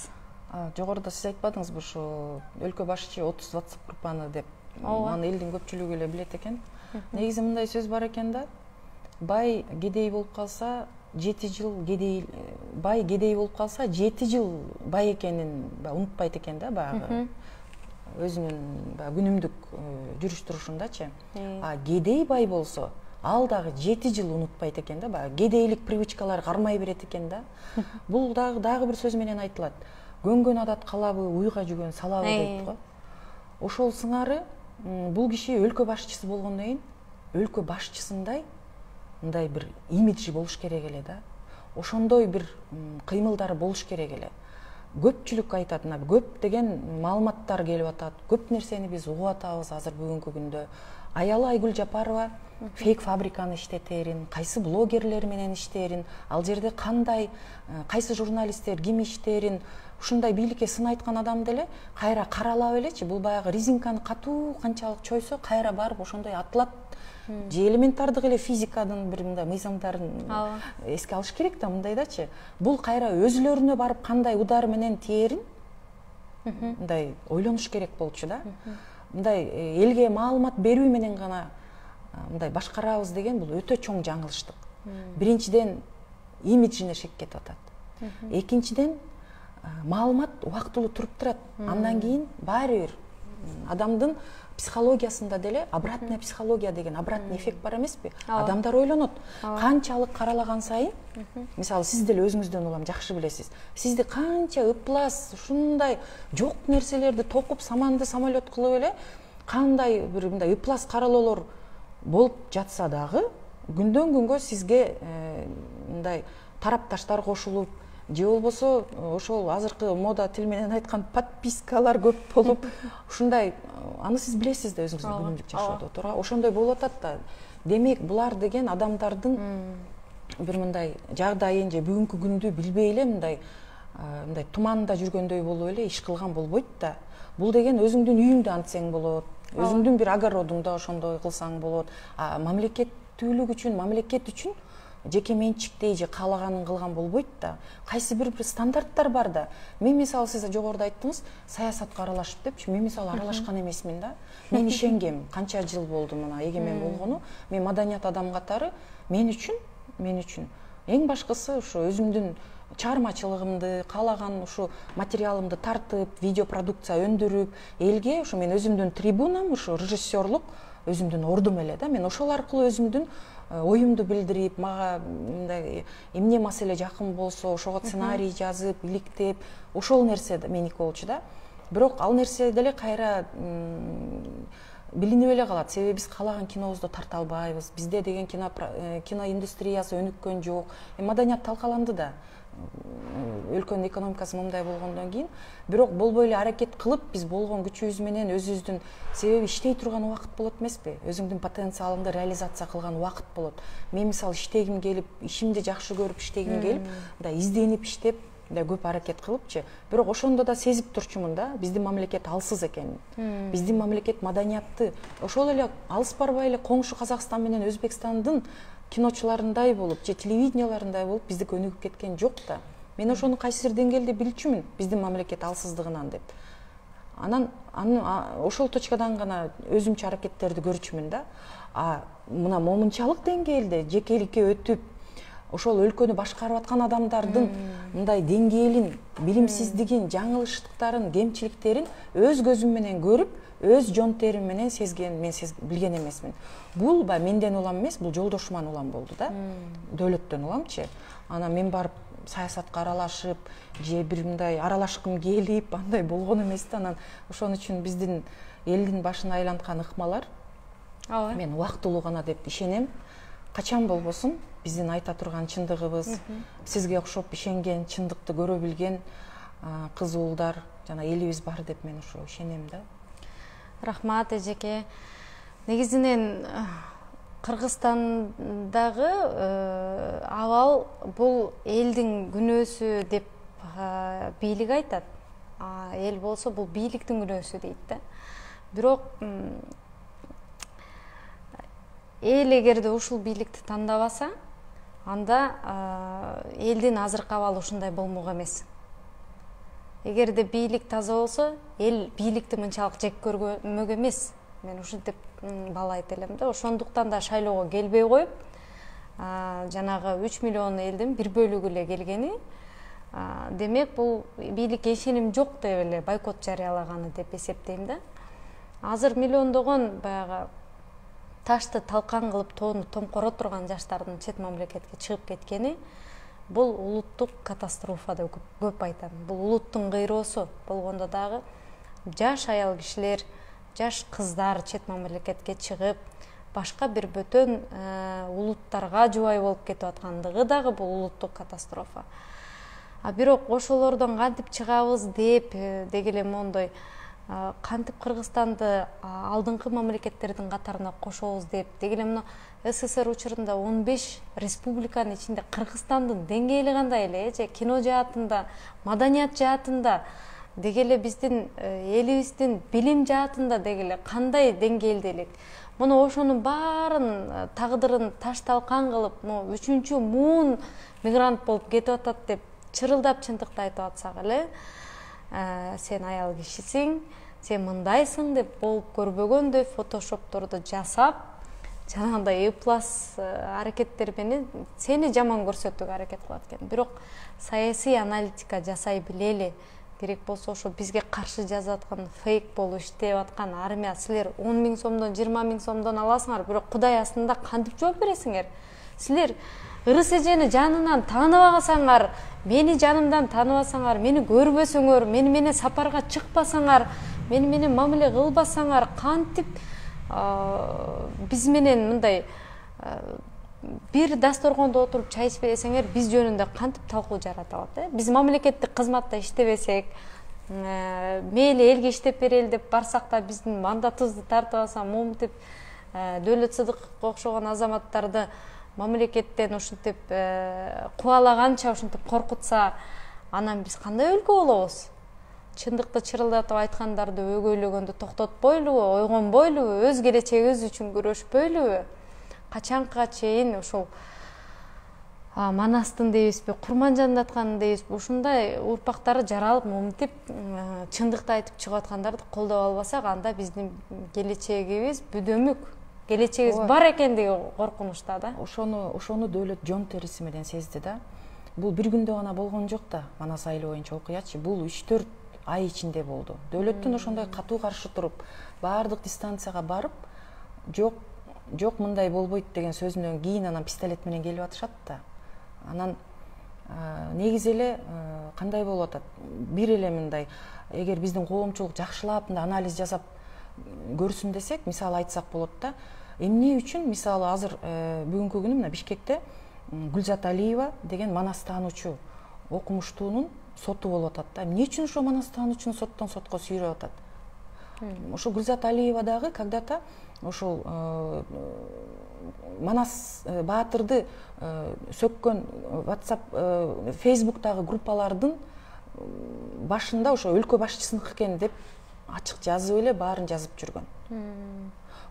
Жогоруда сиз айтпадыңызбы, ушу өлкө башчы 30 WhatsApp группаны деп. Аны элдин көпчүлүгү эле билет экен. Негизи мындай сөз бар экен да. Бай кедей болуп калса 7 жыл кедей, бай кедей болуп калса 7 жыл бай экенин унутпайт экен да, баягы өзүнүн күнүмдүк жүрүш турушундачы. Кедей бай болсо ал дагы 7 жыл унутпайт экен да, баягы кедейлик привычкалар кармай берет экен да. Бул дагы бир сөз менен айтылат. Көнгөн адат калабы, уйга жүгөн салабы дейт го. Ошол сыңары бул киши өлкө башчысы болгондон кийин өлкө башчысындай мындай бир имиджи болуш керек эле да. Ошондой бир кыймылдары болуш керек эле. Көпчүлүк айтат, көп деген маалыматтар келип атат. Көп нерсени биз угуп атабыз азыр бүгүнкү күндө. Аялы Айгүл Жапарова фейк фабриканы иштетерин, кайсы блогерлер менен иштерин, ал жерде кандай, кайсы журналисттер ким иштерин, ушундай бийликке сын айткан адам деле кайра каралап элечи, бул баягы резинканы катуу канчалык чойсо кайра барып ошондой атылат. Же элементардык эле физикадын бир мындай мыйзамдарын эске алыш керек да, мындайдачы. Бул кайра өзүлөрүнө барып кандай удар менен тиерин мындай ойлонуш керек болчу да. Мындай элге маалымат берүү менен гана мындай башкарабыз деген бул өтө чоң жаңылыштык. Биринчиден имиджине шек кетип атат. Экинчиден маалымат убактылуу туруп турат. Андан кийин баары бир адамдын психологиясында деле обратная психология деген обратный эффект бар эмеспи? Адамдар ойлонот. Канчалык каралаган сайын, мисалы сиз деле өзүңүздөн улам жакшы билесиз. Сизди канча ыплас, ушундай жок нерселерди токуп, саманды самолет кылып эле кандай бир мындай ыплас каралоолор болуп жатса дагы, күндөн күнгө сизге мындай тарапташтар кошулуп, же болбосо ошол азыркы мода тил менен айткан подпискалар көп болуп, ушундай аны сиз билесиз да өзүңүздүн күнүмдүк жашоодо туура ошондой болуп атат да. Демек, булар деген адамдардын бир мындай жагдайын же бүгүнкү күндү билбей эле мындай туманда жүргөндөй болуп эле иш кылган болбойт да. бул деген өзүңдүн үйүңдө антсең болот, өзүңдүн бир огородуңда ошондой кылсаң болот. Мамлекеттүүлүк үчүн, мамлекет үчүн жеке менчиктей же каалаганын кылган болбойт да. Кайсы бир стандарттар бар да. Мен мисалы сиз жогоруда айттыңыз, саясатка аралашып депчи. Мен мисалы аралашкан эмесмин да. Мен ишенгем, канча жыл болду мына эгемен болгону. Мен маданият адам катары мен үчүн эң башкысы ушу өзүмдүн чыгармачылыгымды, каалаган ушу материалымды тартып, видео продукция өндүрүп, элге ушу мен өзүмдүн трибунам, ушу режиссерлук өзүмдүн ордум эле да. Мен ошол аркылуу өзүмдүн оюмду билдирип, мага мындай эмне маселе жакын болсо, ошого сценарий жазып, иликтеп, ошол нерсе меники болчу да. Бирок ал нерсе деле кайра билинип эле калат. Себеби биз каалаган кинобузду тарта албайбыз. Бизде деген кино индустриясы өнүккөн жок. Маданият талкаланды да. Өлкөнүн экономикасы мындай болгондон кийин, бирок болбой эле аракет кылып, биз болгон күчүбүз менен өзүбүздүн, себеби иштей турган убакыт болот эмеспи? Өзүңдүн потенциалыңды реализация кылган убакыт болот. Мен мисалы иштегим келип, ишимди жакшы көрүп иштегим келип, мындай изденип иштеп, мындай көп аракет кылыпчы. Бирок ошондо да сезип турчумун да, биздин мамлекет алсыз экенин. Биздин мамлекет маданиятты ошол эле алыс барбай эле коңшу Казакстан менен Өзбекстандын киночуларындай болуп, же телевиденияларындай болуп биздики өнүгүп кеткен жок да. Мен ошону кайсыр деңгээлде билчүмүн, биздин мамлекет алсыздыгынан деп. Анан ошол точкадан гана өзүмчө аракеттерди көрчүмүн да. Мына момунчалык деңгээлде жекеликке өтүп, ошол өлкөнү башкарып аткан адамдардын мындай деңгээлин, билимсиздигин, жаңылыштыктарын, кемчиликтерин өз көзүм менен көрүп, өз жон терим менен билген эмесмин. Бул менден улам эмес, бул жолдошуман улам болду да. Дөөлөттөн уламчы. Анан мен барып саясатка аралашып, же бир мындай аралашкым келип, андай болгон эмес да. Анан ошон үчүн биздин элдин башын айланткан ыкмалар мен убактылуу гана деп ишенем. Качан болбосун биздин айта турган чындыгыбыз, сизге окшоп ишенген, чындыкты көрө билген кыз уулдар жана элибиз бар деп мен ошо ишенем да.
Рахмат эжеке. Негизинен Кыргызстандагы абал бул элдин күнөөсү деп бийлик айтат. Эл болсо бул бийликтин күнөөсү дейт да. Бирок эл эгерде ушул бийликти тандабаса, анда элдин азыркы абалы ушундай болмок эмес. Эгерде бийлик таза болсо, эл бийликти мынчалык жек көрмөк эмес. Мен ушинтип баалайт элем да. Ошондуктан да шайлоого келбей коюп, жанагы 3 миллион элдин бир бөлүгү эле келгени, демек бул бийликке ишеним жок деп эле бойкот жарыялаганы деп эсептейм да. Азыр миллиондогон баягы ташты талкан кылып тоону томкоро турган жаштардын чет мамлекетке чыгып кеткени бул улуттук катастрофа деп көп айтам. Бул улуттун кыйроосу болгондо дагы жаш аял кишилер, жаш кыздар чет мамлекетке чыгып, башка бир бөтөн улуттарга жубай болуп кетип аткандыгы дагы бул улуттук катастрофа. Бирок ошолордон кантип чыгабыз деп дегеле мондой кантип Кыргызстанды алдыңкы мамлекеттердин катарына кошобуз деп дегеле мына СССР учурунда 15 республиканын ичинде Кыргызстандын деңгээли кандай эле, же кино жаатында, маданият жаатында, дегеле биздин элибиздин билим жаатында дегеле кандай деңгээлде элек. Муну ошонун баарын тагдырын таш талкан кылып, 3-чү муун мигрант болуп кетип атат деп чырылдап чындыкты айтып атсак эле, сен аял кишисиң, сен мындайсың деп болуп көрбөгөндөй фотошопторду жасап, жанагындай эплас аракеттер менен сени жаман көрсөтүүгө аракет кылат экен. Бирок саясий аналитика жасай билели. Керек болсо ошо бизге каршы жазып аткан фейк болуп иштеп аткан армия, силер 10 000 сомдон 20 000 сомдон аласыңар, бирок Кудай астында кантип жооп бересиңер? Силер ырыс эжени жанынан тааныбасаңар, мени жанымдан тааныбасаңар, мени көрбөсөңөр, мени менен сапарга чыкпасаңар, мени менен мамиле кылбасаңар, кантип биз менен мындай бир дасторгондо отуруп чай ичпесеңер, биз жөнүндө кантип талкуу жарата алат? Биз мамлекеттик кызматта иштебесек, мейли элге иштеп берели деп барсак да биздин мандатыбызды тартып алса, момунтип Дөөлөт Сыдыковго окшогон азаматтарды мамлекеттен ушинтип кубалаганча ушинтип коркутса, анан биз кандай өлкө болобуз? чындыкты чырылдатып айткандарды өгөйлөгөндү токтотпойлубу, ойгонбойлубу, өз келечегибиз үчүн күрөшпөйлүбү? Качанга чейин ушул Манастын дейбизби, Курманжандаткан дейбизби, ушундай урпактары жаралып, мынтип чындыкты айтып чыгып аткандарды колдоп албасак, анда биздин келечегибиз бүдөмүк. Келечегибиз бар экендиги коркунучта да.
Ошону дөөлөт жон териси менен сезди да. Бул бир күндө гана болгон жок да. Манас айылы боюнча окуячы. Бул 3-4 ай ичинде болду. Дөөлөттүн ошондой катуу каршы туруп, баардык дистанцияга барып, жок мындай болбойт деген сөзүнөн кийин анан пистолет менен келип атышат да. Анан негизи эле кандай болуп атат? Бир эле мындай, эгер биздин коомчулук жакшылап анализ жасап көрсүн десек, мисалы айтсак болот да. Эмне үчүн мисалы азыр бүгүнкү күнү мына Бишкекте Гүлзат Алиева деген манас таануучу окумуштуунун соту болуп атат да. Эмне үчүн ошо манас таануучуну соттон сотко сүйрөп атат? Ошо Гүлзат Алиева дагы когда-то ошол Манас Баатырды сөккөн WhatsApp, Facebook'тагы группалардын башында ошо өлкө башчысыныкы экен деп ачык жазып эле баарын жазып жүргөн.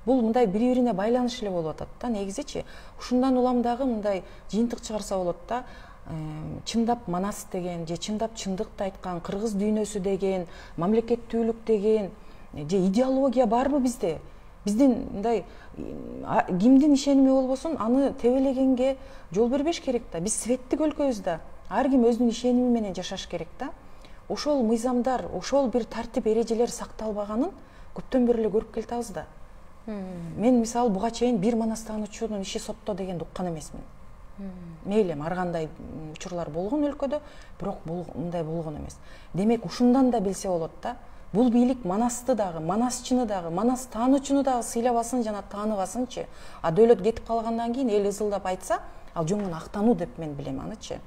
Бул мындай бири-бирине байланыш эле болуп атат да, негизичи. Ушундан улам дагы мындай жыйынтык чыгарса болот да, чындап манас деген, же чындап чындыкты айткан, кыргыз дүйнөсү деген, мамлекеттүүлүк деген, же идеология барбы бизде? Биздин мындай кимдин ишеними болбосун, аны тебелегенге жол бербеш керек да. Биз светтик өлкөбүз да. Ар ким өзүнүн ишеними менен жашаш керек да. Ошол мыйзамдар, ошол бир тартип эрежелер сакталбаганын көптөн бери эле көрүп келатабыз да. Мен мисалы буга чейин бир манас таануучунун иши сотто дегенди уккан эмесмин. Мейли ар кандай учурлар болгон өлкөдө, бирок мындай болгон эмес. Демек ушундан да билсе болот да. Бул бийлик манасты дагы, манасчыны дагы, манас таануучуну дагы сыйлабасын жана тааныбасынчы. А дөөлөт кетип калгандан кийин эл ызылдап айтса, ал жомун актануу деп мен билем анычы.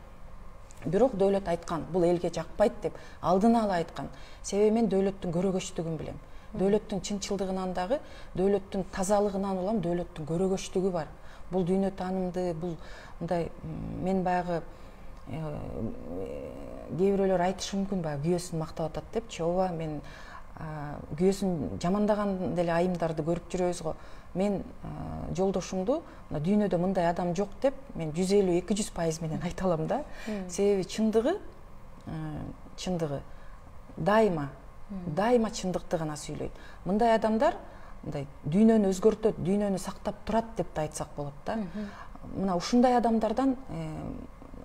Бирок дөөлөт айткан, бул элге жакпайт деп алдын ала айткан. Себеби мен дөөлөттүн көрөгөчтүгүн билем. Дөөлөттүн чынчылдыгынан дагы, дөөлөттүн тазалыгынан улам дөөлөттүн көрөгөчтүгү бар. Бул дүйнө таанымды, бул мындай мен баягы кээ бирөөлөр айтышы мүмкүн, баягы күйөөсүн мактап атат депчи. Ооба, мен күйөөсүн жамандаган деле айымдарды көрүп жүрөбүз го. Мен жолдошумду дүйнөдө мындай адам жок деп мен 150-200% менен айта алам да. Себеби чындыгы дайыма чындыкты гана сүйлөйт. Мындай адамдар мындай дүйнөнү өзгөртөт, дүйнөнү сактап турат деп да айтсак болот да. Мына ушундай адамдардан,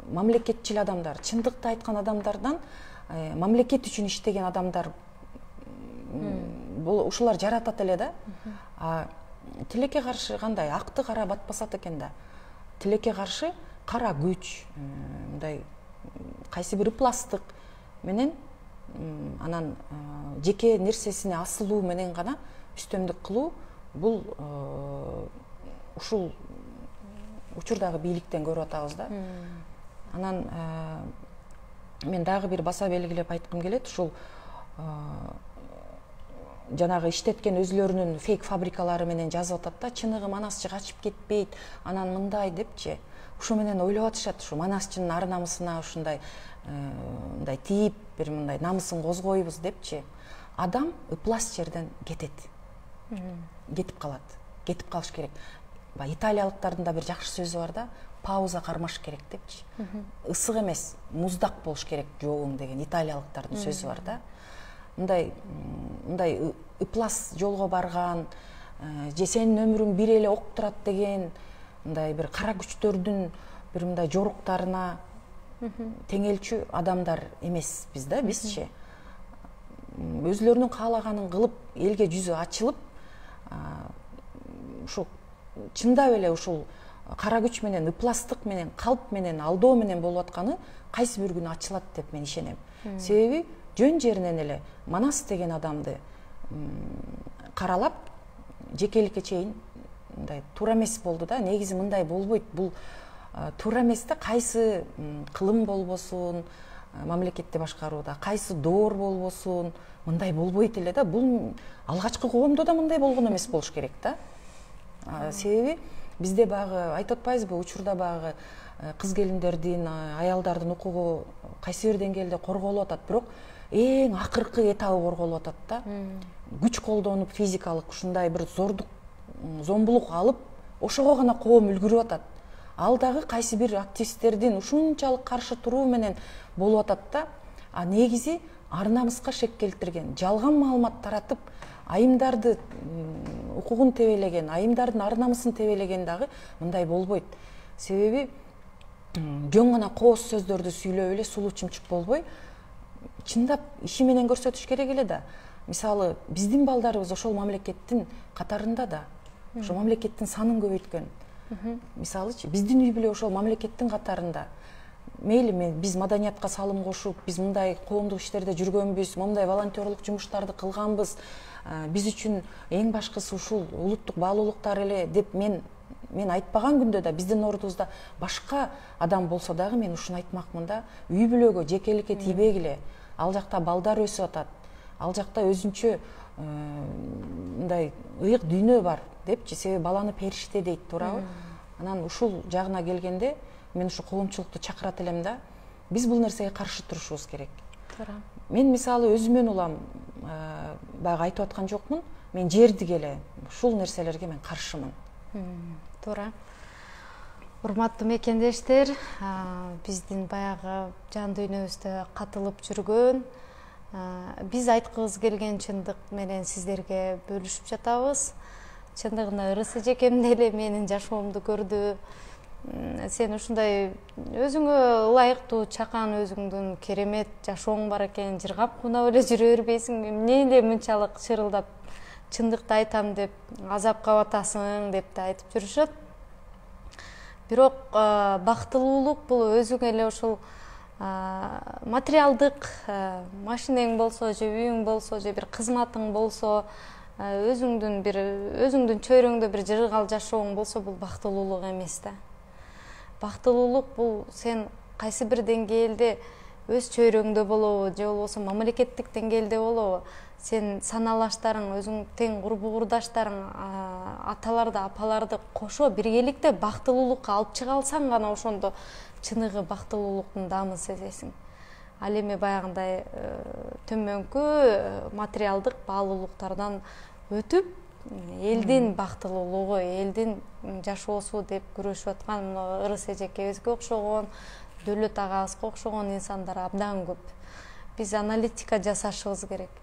мамлекетчил адамдар, чындыкты айткан адамдардан, мамлекет үчүн иштеген адамдар, ушулар жаратат эле да. Тилекке каршы кандай акты кара батпасат экен да. Тилекке каршы кара күч, мындай кайсы бир ыпластык менен анан жеке нерсесине асылуу менен гана үстөмдүк кылуу, бул ушул учурдагы бийликтен көрүп атабыз да. Анан мен дагы бир баса белгилеп айткым келет, ушул жанагы иштеткен өзлөрүнүн фейк фабрикалары менен жазып атат да, чыныгы манасчы качып кетпейт, анан мындай депчи. Ушу менен ойлоп атышат, ушу манасчынын ар намысына ушундай мындай тийип, бир мындай намысын козгойбуз депчи. Адам ыплас жерден кетет. Кетип калат. Кетип калыш керек. Италиялыктардын да бир жакшы сөзү бар да, пауза кармаш керек депчи. Ысык эмес, муздак болуш керек жообуң деген италиялыктардын сөзү бар да. Мындай ыплас жолго барган, же сенин өмүрүң бир эле ок турат деген мындай бир кара күчтөрдүн бир мындай жоруктарына теңелчү адамдар эмес биз да, бизчи. Өзлөрүнүн каалаганын кылып, элге жүзү ачылып, ушул чындап эле ушул кара күч менен, ыпластык менен, калп менен, алдоо менен болуп атканы кайсы бир күнү ачылат деп мен ишенем. Себеби жөн жеринен эле манас деген адамды каралап, жекеликке чейин мындай туура эмес болду да. Негизи мындай болбойт. Бул туура эмес да. Кайсы кылым болбосун, мамлекетти башкарууда, кайсы доор болбосун, мындай болбойт эле да. Бул алгачкы коомдо да мындай болгон эмес болуш керек да. Себеби бизде багы айтып атпайбызбы, учурда багы кыз келиндердин, аялдардын укугу кайсы бир деңгээлде корголуп атат, бирок эң акыркы этабы корголуп атат да. Күч колдонуп физикалык ушундай бир зомбулук алып, ошого гана коом үлгүрүп атат. Ал дагы кайсы бир активисттердин ушунчалык каршы туруу менен болуп атат да. А негизи ар намыска шек келтирген, жалган маалымат таратып, айымдарды укугун тебелеген, айымдардын ар намысын тебелеген дагы мындай болбойт. Себеби жөн гана кооз сөздөрдү сүйлөп эле сулуу чымчык болбой, чындап иши менен көрсөтүш керек эле да. Мисалы, биздин балдарыбыз ошол мамлекеттин катарында да, ошол мамлекеттин санын көбөйткөн. Мисалычы, биздин үй биле ошол мамлекеттин катарында. Мейли биз маданиятка салым кошуп, биз мындай коомдук иштерде жүргөнбүз, мындай волонтерлук жумуштарды кылганбыз. Биз үчүн эң башкысы ушул улуттук баалуулуктар эле деп мен айтпаган күндө да биздин ордубузда башка адам болсо дагы мен ушуну айтмакмын да. Үй бүлөгө, жекеликке тийбегиле. Ал жакта балдар өсүп атат. Ал жакта өзүнчө мындай ыйык дүйнө бар депчи, себеби баланы периште дейт, туурабы? Анан ушул жагына келгенде мен ушу коомчулукту чакырат элем да. Биз бул нерсеге каршы турушубуз керек.
Туура.
Мен мисалы өзүмөн улам баягы айтып аткан жокмун. Мен жердик эле ушул нерселерге мен каршымын.
Туура. Урматтуу мекендештер, биздин баягы жан дүйнөбүздө катылып жүргөн, биз айткыбыз келген чындык менен сиздерге бөлүшүп жатабыз. Чындыгында ырыс эжекем деле менин жашоомду көрдү. Сен ушундай өзүңө ылайыктуу чакан, өзүңдүн керемет жашооң бар экен, жыргап кунап эле жүрө бербейсиң. Эмне эле мынчалык шырылдап чындыкты айтам деп азапка батасың деп да айтып жүрүшөт. Бирок бактылуулук бул өзүң эле ушул материалдык машинең болсо, же үйүң болсо, же бир кызматың болсо, өзүңдүн чөйрөңдө бир жыргал жашооң болсо, бул бактылуулук эмес да. Бактылуулук бул сен кайсы бир деңгээлде өз чөйрөңдө болобу, же болбосо мамлекеттик деңгээлде болобу, сен саналаштарың, өзүң тең курбу курдаштарың, аталарды, апаларды кошо биргеликте бактылуулукка алып чыга алсаң гана ошондо чыныгы бактылуулуктун дамын сезесиң. Ал эми баягындай төмөнкү материалдык баалуулуктардан өтүп, элдин бактылуулугу, элдин жашоосу деп күрөшүп аткан ырыс эжекебизге окшогон, Дөөлөт агабызга окшогон инсандар абдан көп. Биз аналитика жасашыбыз керек.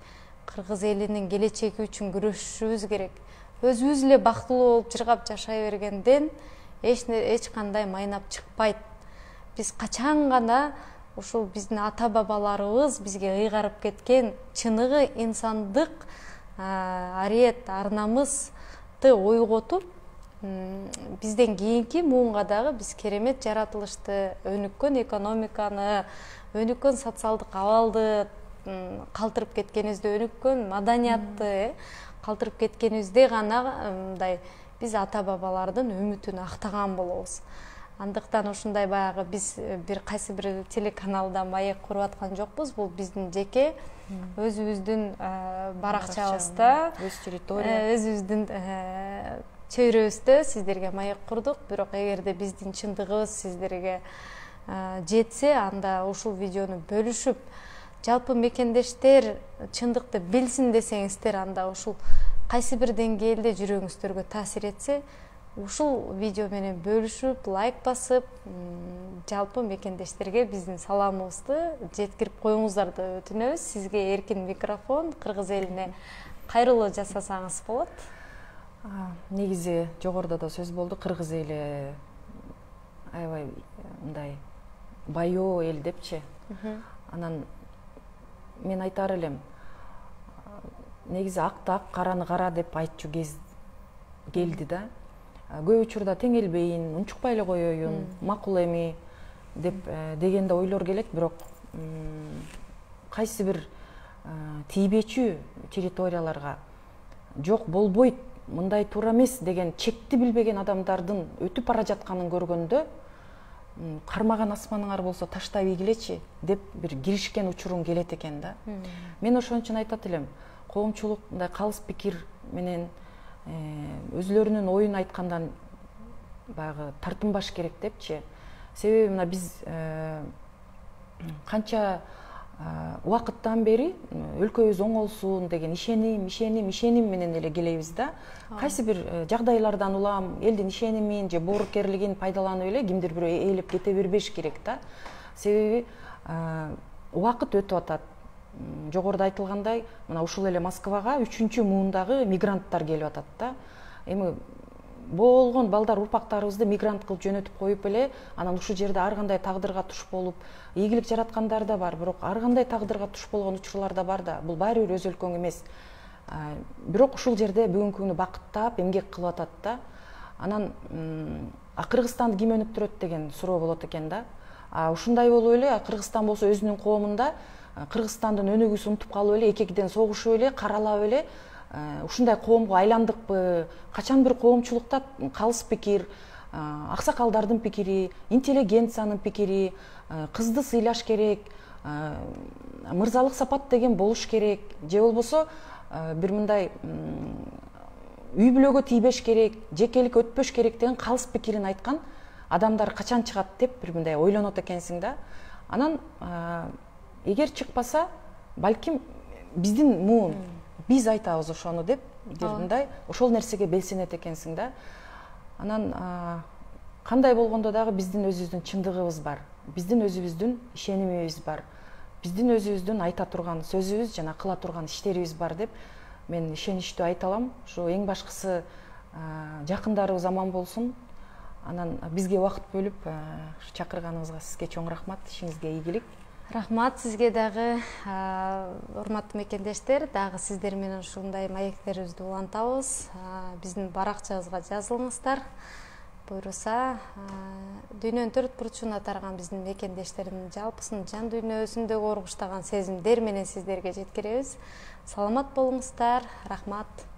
Кыргыз элинин келечеги үчүн күрөшүшүбүз керек. Өзүбүз эле бактылуу болуп жыргап жашай бергенден эч кандай майнап чыкпайт. Биз качан гана ушул биздин ата бабаларыбыз бизге ыйгарып кеткен чыныгы инсандык ариет, ар намысты ойготуп, бизден кийинки муунга дагы биз керемет жаратылышты, өнүккөн экономиканы, өнүккөн социалдык абалды калтырып кеткенибизде, өнүккөн маданиятты калтырып кеткенибизде гана мындай биз ата бабалардын үмүтүн актаган болобуз. Андыктан ушундай баягы биз бир кайсы бир телеканалда маек куруп аткан жокпуз. Бул биздин жеке өзүбүздүн баракчабызда,
өз территория,
өзүбүздүн чөйрөбүздө сиздерге маек курдук. Бирок эгерде биздин чындыгыбыз сиздерге жетсе, анда ушул видеону бөлүшүп, жалпы мекендештер чындыкты билсин десеңиздер, анда ушул кайсы бир деңгээлде жүрөгүңүздөргө таасир этсе, ушул видео менен бөлүшүп, лайк басып, жалпы мекендештерге биздин саламыбызды жеткирип коюңуздарды өтүнөбүз. Сизге эркин микрофон, кыргыз элине кайрылуу жасасаңыз болот.
Негизи жогоруда да сөз болду, кыргыз эли аябай мындай байоо эл депчи. Анан мен айтар элем, негизи акты ак, караны кара деп айтчу кез келди да. Көп учурда теңелбейин, унчукпай эле коеюн, макул эми деп дегенде ойлор келет, бирок кайсы бир тийбечү территорияларга жок болбойт, мындай туура эмес деген чекти билбеген адамдардын өтүп бара жатканын көргөндө, кармаган асманыңар болсо таштай ийгилечи деп бир киришкен учуруң келет экен да. Мен ошон үчүн айтат элем, коомчулук мындай калыс пикир менен өзлөрүнүн оюн айткандан баягы тартынбаш керек депчи. Себеби мына биз канча убакыттан бери өлкөбүз оңолсун деген ишеним менен эле келебиз да. Кайсы бир жагдайлардан улам элдин ишенимин же боорукерлигин пайдаланып эле кимдир бирөө ээлеп кете бербеш керек да. Себеби убакыт өтүп атат. Жогоруда айтылгандай, мына ушул эле Москвага 3-муундагы мигранттар келип атат да. Эми болгон балдар урпактарыбызды мигрант кылып жөнөтүп коюп эле, анан ушул жерде ар кандай тагдырга туш болуп, ийгилик жараткандар да бар, бирок ар кандай тагдырга туш болгон учурлар да бар да. Бул баары бир өз өлкөң эмес. Бирок ушул жерде бүгүнкү күнү бакыттап эмгек кылып атат да. Анан Кыргызстанды ким өнүктүрөт деген суроо болот экен да. Ушундай болуп эле Кыргызстан болсо өзүнүн коомунда Кыргызстандын өнүгүүсүн унутуп калып эле, эки-экиден согушуп эле, каралап эле ушундай коомго айландыкпы? Качан бир коомчулукта калыс пикир, аксакалдардын пикири, интеллигенциянын пикири, кызды сыйлаш керек, мырзалык сапат деген болуш керек, же болбосо бир мындай үй бүлөгө тийбеш керек, жекелик өтпөш керек деген калыс пикирин айткан адамдар качан чыгат деп бир мындай ойлонот экенсиң да. Анан эгер чыкпаса, балким биздин муун, биз айтабыз ошону деп бир мындай ошол нерсеге белсенет экенсиң да. Анан кандай болгондо дагы биздин өзүбүздүн чындыгыбыз бар, биздин өзүбүздүн ишенимибиз бар, биздин өзүбүздүн айта турган сөзүбүз жана кыла турган иштерибиз бар деп мен ишеничтүү айта алам. Ушу эң башкысы жакындарыбыз аман болсун. Анан бизге убакыт бөлүп чакырганыңызга сизге чоң рахмат, ишиңизге ийгилик.
Рахмат сизге дагы, урматтуу мекендештер, дагы сиздер менен ушундай маектерибизди улантабыз. Биздин баракчабызга жазылыңыздар. Буйруса, дүйнөнүн төрт бурчуна тараган биздин мекендештердин жалпысын жан дүйнөсүндө коргуштаган сезимдер менен сиздерге жеткиребиз. Саламат болуңуздар. Рахмат.